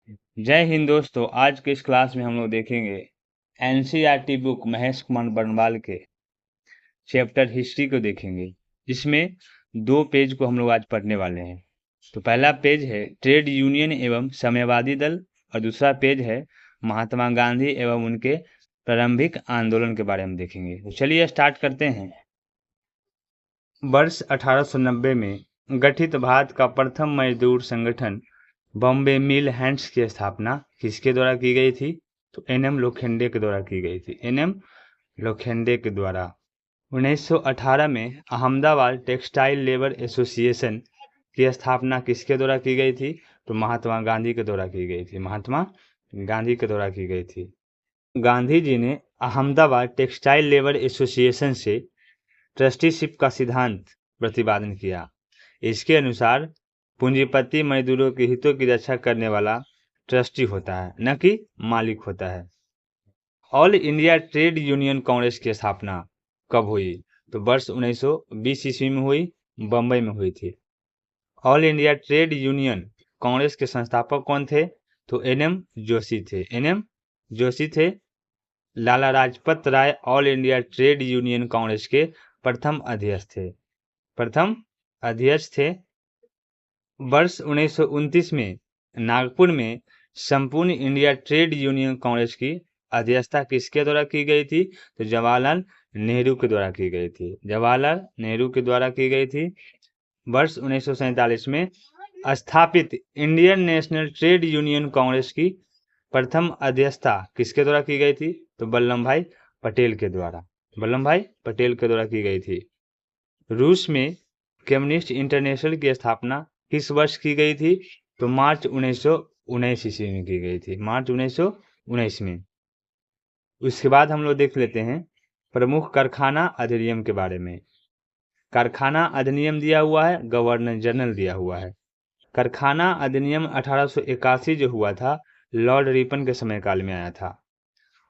जय हिंद दोस्तों। आज के इस क्लास में हम लोग देखेंगे एनसीईआरटी बुक महेश कुमार बरनवाल के चैप्टर हिस्ट्री को देखेंगे, जिसमें 2 पेज को हम लोग आज पढ़ने वाले हैं। तो पहला पेज है ट्रेड यूनियन एवं साम्यवादी दल और दूसरा पेज है महात्मा गांधी एवं उनके प्रारंभिक आंदोलन के बारे में देखेंगे। तो चलिए स्टार्ट करते हैं। वर्ष 1890 में गठित भारत का प्रथम मजदूर संगठन बॉम्बे मिल हैंड्स की स्थापना किसके द्वारा की गई थी? तो एनएम लोखंडे के द्वारा की गई थी। एनएम लोखंडे के द्वारा 1918 में अहमदाबाद टेक्सटाइल लेबर एसोसिएशन की स्थापना किसके द्वारा की गई थी? तो महात्मा गांधी के द्वारा की गई थी। महात्मा गांधी के द्वारा की गई थी। गांधी जी ने अहमदाबाद टेक्सटाइल लेबर एसोसिएशन से ट्रस्टीशिप का सिद्धांत प्रतिपादन किया। इसके अनुसार पूंजीपति मजदूरों के हितों की रक्षा करने वाला ट्रस्टी होता है, न कि मालिक होता है। All India Trade Union Congress की स्थापना कब हुई? तो वर्ष 1920 ईस्वी में हुई, बम्बई में हुई थी। All India Trade Union Congress के संस्थापक कौन थे? तो एनएम जोशी थे। एनएम जोशी थे। Lala Lajpat Rai All India Trade Union Congress के प्रथम अध्यक्ष थे। प्रथम अध्यक्ष थे। वर्ष 1929 में नागपुर में संपूर्ण इंडिया ट्रेड यूनियन कांग्रेस की अध्यक्षता किसके द्वारा की गई थी? तो जवाहरलाल नेहरू के द्वारा की गई थी। जवाहरलाल नेहरू के द्वारा की गई थी। वर्ष 1947 में स्थापित Indian national trade Union Congress की प्रथम अध्यक्षता किसके द्वारा की गई थी? तो वल्लभ भाई पटेल के द्वारा। वल्लभ भाई पटेल के द्वारा की गई थी। रूस में कम्युनिस्ट इंटरनेशनल की स्थापना किस वर्ष की गई थी? तो मार्च 1919 ईस्वी में की गई थी। मार्च 1919 में। उसके बाद हम लोग देख लेते हैं प्रमुख कारखाना अधिनियम के बारे में। कारखाना अधिनियम दिया हुआ है, गवर्नर जनरल दिया हुआ है। कारखाना अधिनियम 1881 जो हुआ था, लॉर्ड रिपन के समय काल में आया था।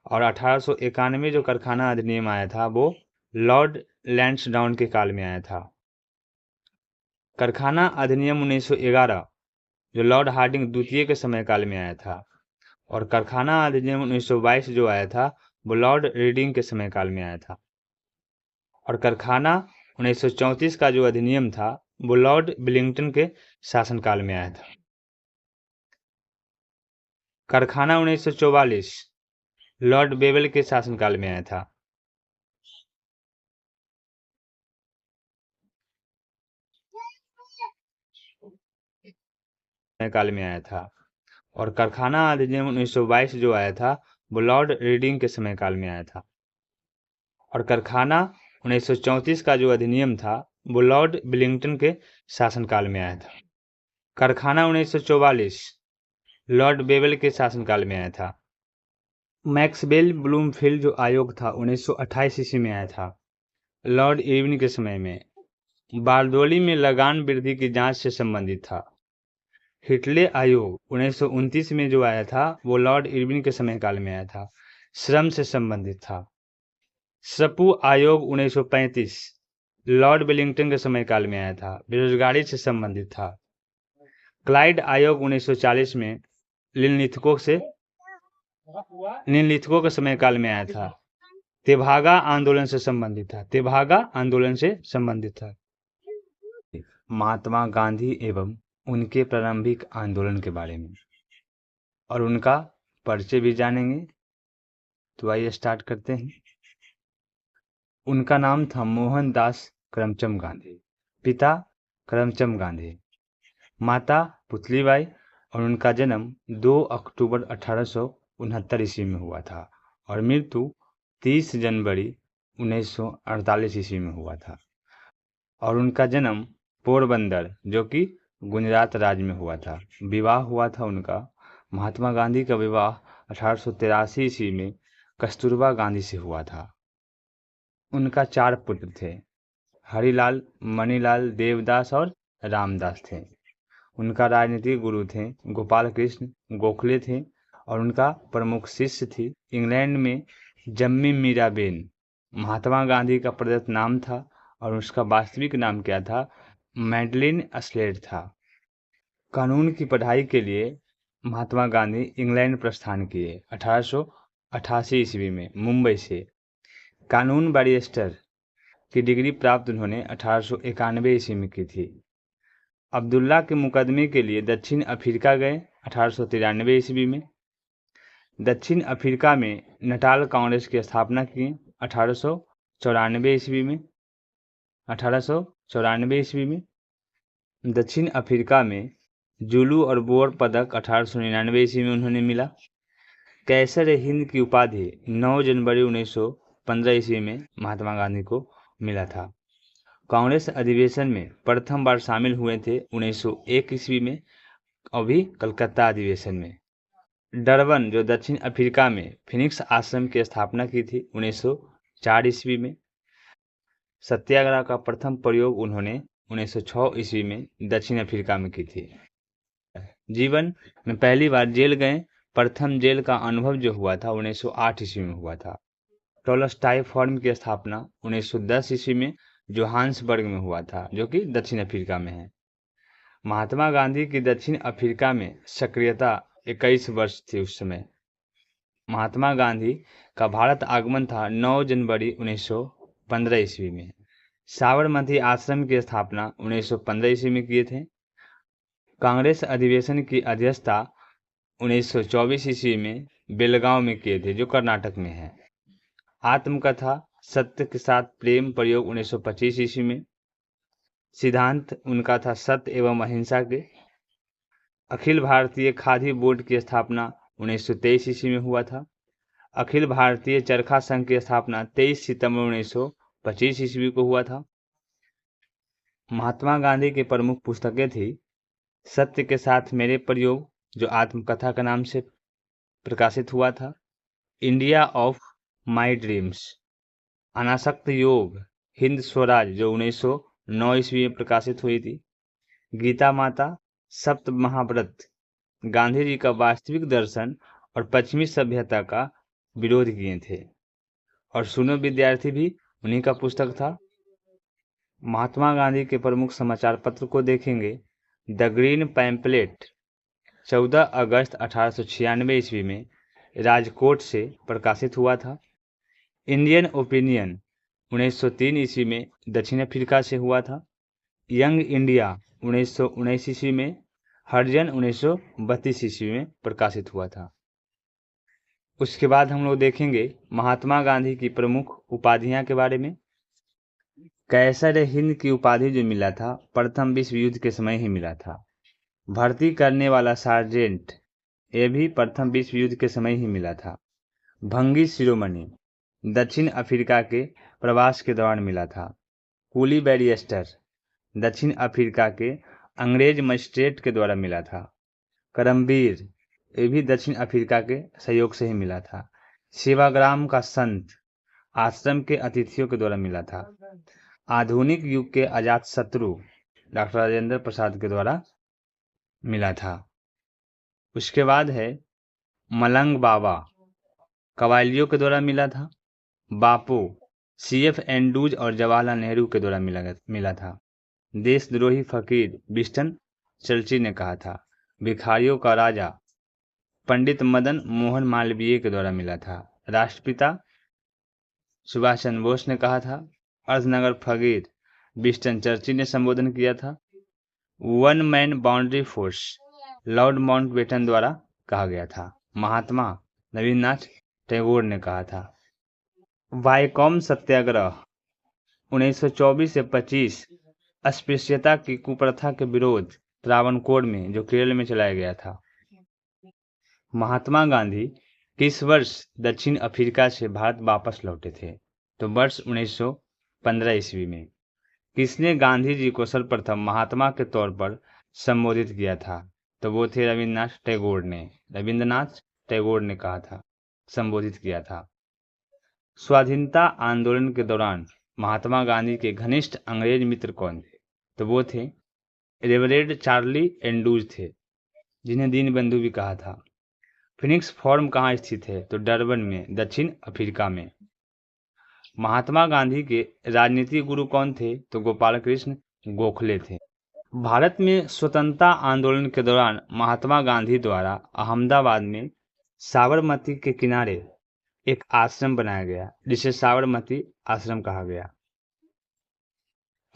और 1891 जो कारखाना अधिनियम आया था वो लॉर्ड लैंसडाउन के काल में आया था। कारखाना अधिनियम 1911 जो लॉर्ड हार्डिंग द्वितीय के समय काल में आया था। और कारखाना अधिनियम 1922 जो आया था वो लॉर्ड रीडिंग के समय काल में आया था। और कारखाना 1934 का जो अधिनियम था वो लॉर्ड विलिंगटन के शासनकाल में आया था। कारखाना 1944 लॉर्ड बेवेल के शासनकाल में आया था। काल में आया था। और कारखाना अधिनियम 1922 जो आया था वो लॉर्ड रीडिंग के समय काल में आया था। और कारखाना 1934 का जो अधिनियम था वो लॉर्ड विलिंगटन के शासनकाल में आया था। कारखाना 1944 लॉर्ड बेवेल के शासनकाल में आया था। मैक्सवेल ब्लूमफील्ड जो आयोग था 1928 ईस्वी में आया था, लॉर्ड इरविन के समय में। बारदोली में लगान वृद्धि की जांच से संबंधित था। हिटले आयोग 1929 में जो आया था वो लॉर्ड इरविन के समय काल में आया था, श्रम से संबंधित था। सपू आयोग 1935 लॉर्ड वेलिंगटन के समय काल में आया था, बेरोजगारी से संबंधित था। क्लाइड आयोग 1940 में निम्नलिखितों के समय काल में आया था, तेभागा आंदोलन से संबंधित था। तेभागा आंदोलन से संबंधित था। महात्मा गांधी एवं उनके प्रारंभिक आंदोलन के बारे में और उनका परिचय भी जानेंगे। तो आइए स्टार्ट करते हैं। उनका नाम था मोहनदास करमचंद गांधी। पिता करमचंद गांधी, माता पुतलीबाई। और उनका जन्म 2 अक्टूबर 1869 ईस्वी में हुआ था और मृत्यु 30 जनवरी 1948 ईस्वी में हुआ था। और उनका जन्म पोरबंदर जो कि गुजरात राज्य में हुआ था। विवाह हुआ था उनका, महात्मा गांधी का विवाह 1883 ईस्वी में कस्तूरबा गांधी से हुआ था। उनका 4 पुत्र थे, हरिलाल, मणिलाल, देवदास और रामदास थे। उनका राजनीतिक गुरु थे गोपाल कृष्ण गोखले थे। और उनका प्रमुख शिष्य थी इंग्लैंड में जम्मी मीराबेन। महात्मा गांधी का प्रदत्त नाम था और उसका वास्तविक नाम क्या था? मैडलिन स्लेट था। कानून की पढ़ाई के लिए महात्मा गांधी इंग्लैंड प्रस्थान किए 1888 ईस्वी में मुंबई से। कानून बैरिस्टर की डिग्री प्राप्त उन्होंने 1891 ईस्वी में की थी। अब्दुल्ला के मुकदमे के लिए दक्षिण अफ्रीका गए 1893 ईस्वी में। दक्षिण अफ्रीका में नटाल कांग्रेस की स्थापना की 1894 ईस्वी में। 1894 ईस्वी में दक्षिण अफ्रीका में जुलू और बोर पदक 1899 ईस्वी में उन्होंने मिला। कैसर हिंद की उपाधि 9 जनवरी 1915 ईस्वी में महात्मा गांधी को मिला था। कांग्रेस अधिवेशन में प्रथम बार शामिल हुए थे 1901 ईस्वी में, अभी कलकत्ता अधिवेशन में। डरबन जो दक्षिण अफ्रीका में फिनिक्स आश्रम की स्थापना की थी 1904 ईस्वी में। सत्याग्रह का प्रथम प्रयोग उन्होंने 1906 ईस्वी में दक्षिण अफ्रीका में की थी। जीवन में पहली बार जेल गए। प्रथम जेल का अनुभव जो हुआ था 1908 ईस्वी में हुआ था। टॉलस्टॉय फर्म की स्थापना 1910 ईस्वी में जोहान्सबर्ग में हुआ था, जो कि दक्षिण अफ्रीका में है। महात्मा गांधी की दक्षिण अफ्रीका में सक्रियता 21 वर्ष थी उस समय। महात्मा गांधी का भारत आगमन था 9 जनवरी 1915 ईस्वी में। साबरमती आश्रम की स्थापना 1915 ईस्वी में किए थे। कांग्रेस अधिवेशन की अध्यक्षता 1924 ईस्वी में बेलगांव में किए थे, जो कर्नाटक में है। आत्मकथा सत्य के साथ प्रेम प्रयोग 1925 ईस्वी में। सिद्धांत उनका था सत्य एवं अहिंसा के। अखिल भारतीय खादी बोर्ड की स्थापना 1923 ईस्वी में हुआ था। अखिल भारतीय चरखा संघ की स्थापना 23 सितंबर 1925 ईस्वी को हुआ था। महात्मा गांधी की प्रमुख पुस्तकें थी सत्य के साथ मेरे प्रयोग, जो आत्मकथा का नाम से प्रकाशित हुआ था। इंडिया ऑफ माय ड्रीम्स, अनासक्त योग, हिंद स्वराज, जो 1909 ईस्वी में प्रकाशित हुई थी। गीता माता, सप्त महाव्रत, गांधी जी का वास्तविक दर्शन और पश्चिमी सभ्यता का विरोध किए थे। और सुनो विद्यार्थी भी उन्हीं का पुस्तक था। महात्मा गांधी के प्रमुख समाचार पत्र को देखेंगे। द ग्रीन पैम्पलेट 14 अगस्त 1896 ईस्वी में राजकोट से प्रकाशित हुआ था। इंडियन ओपिनियन 1903 ईस्वी में दक्षिण अफ्रीका से हुआ था। यंग इंडिया 1919 ईस्वी में, हरिजन 1932 ईस्वी में प्रकाशित हुआ था। उसके बाद हम लोग देखेंगे महात्मा गांधी की प्रमुख उपाधियां के बारे में। कैसर हिंद की उपाधि जो मिला था प्रथम विश्व युद्ध के समय ही मिला था। भर्ती करने वाला सार्जेंट, ये भी प्रथम विश्व युद्ध के समय ही मिला था। भंगी शिरोमणि दक्षिण अफ्रीका के प्रवास के दौरान मिला था। कूली बैरिस्टर दक्षिण अफ्रीका के अंग्रेज मजिस्ट्रेट के द्वारा मिला था। करमबीर, ये भी दक्षिण अफ्रीका के सहयोग से ही मिला था। सेवाग्राम का संत आश्रम के अतिथियों के द्वारा मिला था। आधुनिक युग के अजात शत्रु डॉक्टर राजेंद्र प्रसाद के द्वारा मिला था। उसके बाद है मलंग बाबा, कवालियों के द्वारा मिला था। बापू CF एंड्रूज और जवाहरलाल नेहरू के द्वारा मिला था। देशद्रोही फकीर विस्टन चर्चिल ने कहा था। भिखारियों का राजा पंडित मदन मोहन मालवीय के द्वारा मिला था। राष्ट्रपिता सुभाष चंद्र बोस ने कहा था। अर्धनगर फकीर विस्टन चर्चिल ने संबोधन किया था। One man boundary force Lord Mountbatten द्वारा कहा गया था। महात्मा रविन्द्रनाथ टैगोर ने कहा था। वाइकोम सत्याग्रह 1924 से 25 अस्पृश्यता की कुप्रथा के विरोध त्रावणकोर में, जो केरल में चलाया गया था। महात्मा गांधी किस वर्ष दक्षिण अफ्रीका से भारत वापस लौटे थे? तो वर्ष 1915 ईस्वी में। किसने गांधी जी को सर्वप्रथम महात्मा के तौर पर संबोधित किया था? तो वो थे रविन्द्रनाथ टैगोर ने। रविन्द्रनाथ टैगोर ने कहा था, संबोधित किया था। स्वाधीनता आंदोलन के दौरान महात्मा गांधी के घनिष्ठ अंग्रेज मित्र कौन थे? तो वो थे रेवरेंड चार्ली एंड्रूज थे, जिन्हें दीनबंधु भी कहा था। फिनिक्स फॉर्म कहाँ स्थित है? तो डरबन में, दक्षिण अफ्रीका में। महात्मा गांधी के राजनीतिक गुरु कौन थे? तो गोपाल कृष्ण गोखले थे। भारत में स्वतंत्रता आंदोलन के दौरान महात्मा गांधी द्वारा अहमदाबाद में साबरमती के किनारे एक आश्रम बनाया गया, जिसे साबरमती आश्रम कहा गया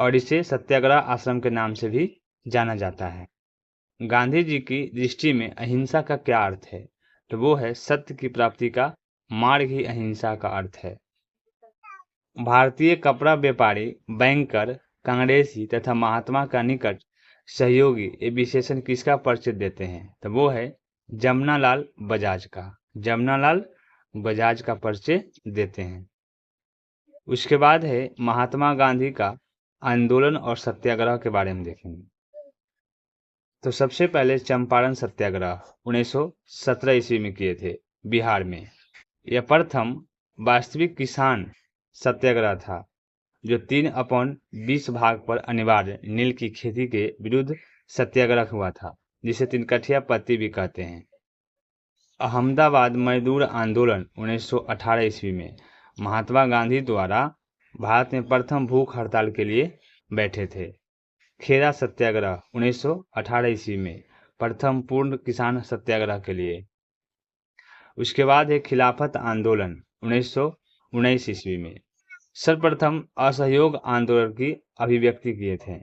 और इसे सत्याग्रह आश्रम के नाम से भी जाना जाता है। गांधी जी की दृष्टि में अहिंसा का क्या अर्थ है? तो वो है सत्य की प्राप्ति का मार्ग ही अहिंसा का अर्थ है। भारतीय कपड़ा व्यापारी, बैंकर, कांग्रेसी तथा महात्मा का निकट सहयोगी ये विशेषण किसका परिचय देते हैं? तो वो है जमनालाल बजाज का। जमनालाल बजाज का परिचय देते हैं। उसके बाद है महात्मा गांधी का आंदोलन और सत्याग्रह के बारे में देखेंगे। तो सबसे पहले चंपारण सत्याग्रह 1917 ईस्वी में किए थे बिहार में। यह प्रथम वास्तविक किसान सत्याग्रह था, जो 3/20 भाग पर अनिवार्य नील की खेती के विरुद्ध सत्याग्रह हुआ था, जिसे तिनकठिया पत्ती भी कहते हैं। अहमदाबाद मजदूर आंदोलन 1918 ईस्वी में महात्मा गांधी द्वारा भारत में प्रथम भूख हड़ताल के लिए बैठे थे। खेड़ा सत्याग्रह 1918 ईस्वी में प्रथम पूर्ण किसान सत्याग्रह के लिए। उसके बाद है खिलाफत आंदोलन 1919 ईस्वी में सर्वप्रथम असहयोग आंदोलन की अभिव्यक्ति किए थे।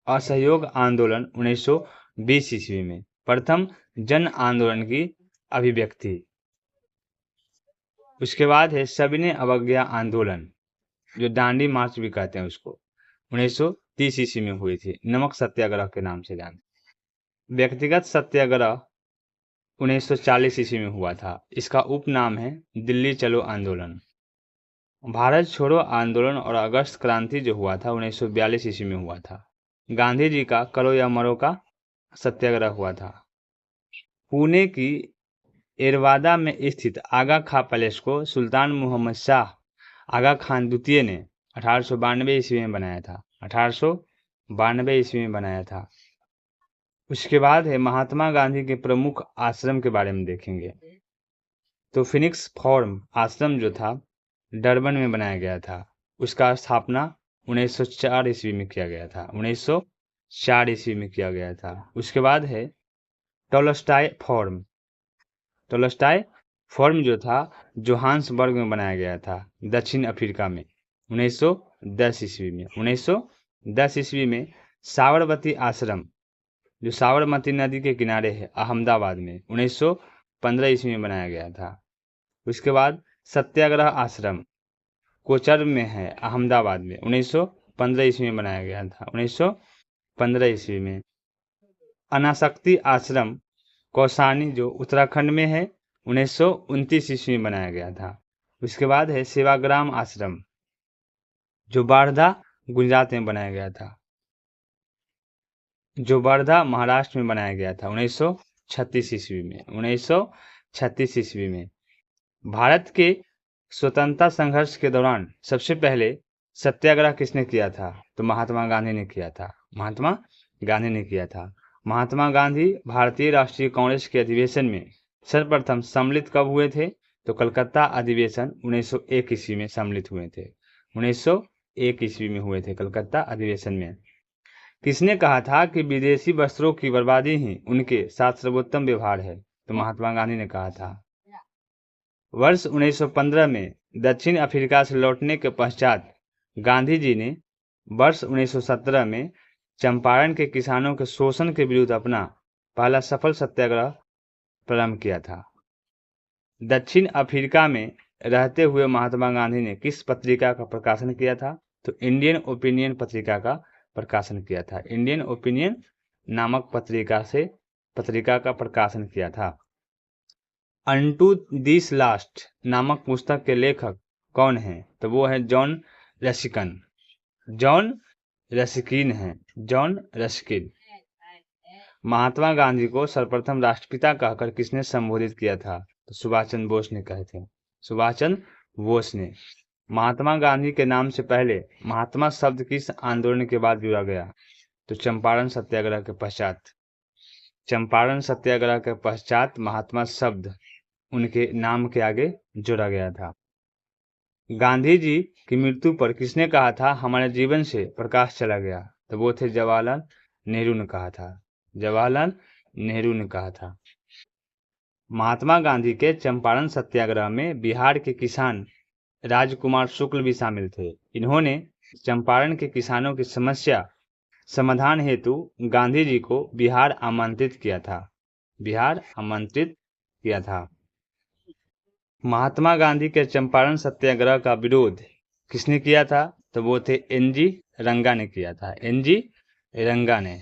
असहयोग आंदोलन 1920 ईस्वी में प्रथम जन आंदोलन की अभिव्यक्ति। उसके बाद है सविनय अवज्ञा आंदोलन, जो दांडी मार्च भी कहते हैं उसको, 1930 ईस्वी में हुई थी, नमक सत्याग्रह के नाम से जानते। व्यक्तिगत सत्याग्रह 1940 ईस्वी में हुआ था। इसका उपनाम है दिल्ली चलो आंदोलन। भारत छोड़ो आंदोलन और अगस्त क्रांति जो हुआ था 1942 ईस्वी में हुआ था। गांधी जी का करो या मरो का सत्याग्रह हुआ था। पुणे की एरवादा में स्थित आगा खां पैलेस को सुल्तान मोहम्मद शाह आगा खान द्वितीय ने 1892 ईस्वी में बनाया था। 1892 ईस्वी में बनाया था। उसके बाद है महात्मा गांधी के प्रमुख आश्रम के बारे में देखेंगे। तो फिनिक्स फॉर्म आश्रम जो था डरबन में बनाया गया था। उसका स्थापना 1904 ईस्वी में किया गया था। 1904 ईस्वी में किया गया था। उसके बाद है टोलस्टाय फॉर्म। टोलस्टाय फॉर्म जो था जोहान्सबर्ग में बनाया गया था, दक्षिण अफ्रीका में, 1910 ईस्वी में। 1910 ईस्वी में साबरमती आश्रम, जो साबरमती नदी के किनारे है अहमदाबाद में, 1915 ईस्वी में बनाया गया था। उसके बाद सत्याग्रह आश्रम कोचर में है अहमदाबाद में, 1915 ईस्वी में बनाया गया था। 1915 ईस्वी में अनासक्ति आश्रम कौसानी जो उत्तराखंड में है, 1929 ईस्वी में बनाया गया था। उसके बाद है सेवाग्राम आश्रम जो बारधा गुजरात में बनाया गया था, जो वर्धा महाराष्ट्र में बनाया गया था 1936 ईस्वी में। 1936 ईस्वी में भारत के स्वतंत्रता संघर्ष के दौरान सबसे पहले सत्याग्रह किसने किया था? तो महात्मा गांधी ने किया था। महात्मा गांधी ने किया था। महात्मा गांधी भारतीय राष्ट्रीय कांग्रेस के अधिवेशन में सर्वप्रथम सम्मिलित कब हुए थे? तो कलकत्ता अधिवेशन 1901 ईस्वी में सम्मिलित हुए थे। 1901 ईस्वी में हुए थे कलकत्ता अधिवेशन में। किसने कहा था कि विदेशी वस्त्रों की बर्बादी ही उनके साथ सर्वोत्तम व्यवहार है? तो महात्मा गांधी ने कहा था। वर्ष 1915 में दक्षिण अफ्रीका से लौटने के पश्चात गांधी जी ने वर्ष 1917 में चंपारण के किसानों के शोषण के विरुद्ध अपना पहला सफल सत्याग्रह प्रारंभ किया था। दक्षिण अफ्रीका में रहते हुए महात्मा गांधी ने किस पत्रिका का प्रकाशन किया था? तो इंडियन ओपिनियन पत्रिका का प्रकाशन किया था। इंडियन ओपिनियन नामक पत्रिका का प्रकाशन किया था। अनटू दिस लास्ट नामक पुस्तक के लेखक कौन हैं? तो वो है जॉन रस्किन। जॉन रस्किन हैं। John Ruskin. महात्मा गांधी को सर्वप्रथम राष्ट्रपिता कहकर किसने संबोधित किया था? तो सुभाष चंद्र बोस ने कहे थे। सुभाष चंद्र बोस ने। महात्मा गांधी के नाम से पहले महात्मा शब्द किस आंदोलन के बाद जुड़ा गया? तो चंपारण सत्याग्रह के पश्चात। चंपारण सत्याग्रह के पश्चात महात्मा शब्द उनके नाम के आगे जोड़ा गया था। गांधी जी की मृत्यु पर किसने कहा था हमारे जीवन से प्रकाश चला गया? तो वो थे जवाहरलाल नेहरू ने कहा था। जवाहरलाल नेहरू ने कहा था। महात्मा गांधी के चंपारण सत्याग्रह में बिहार के किसान राजकुमार शुक्ल भी शामिल थे। इन्होंने चंपारण के किसानों की समस्या समाधान हेतु गांधी जी को बिहार आमंत्रित किया था। बिहार आमंत्रित किया था। महात्मा गांधी के चंपारण सत्याग्रह का विरोध किसने किया था? तो वो थे एन जी रंगा ने किया था। एन जी रंगा ने।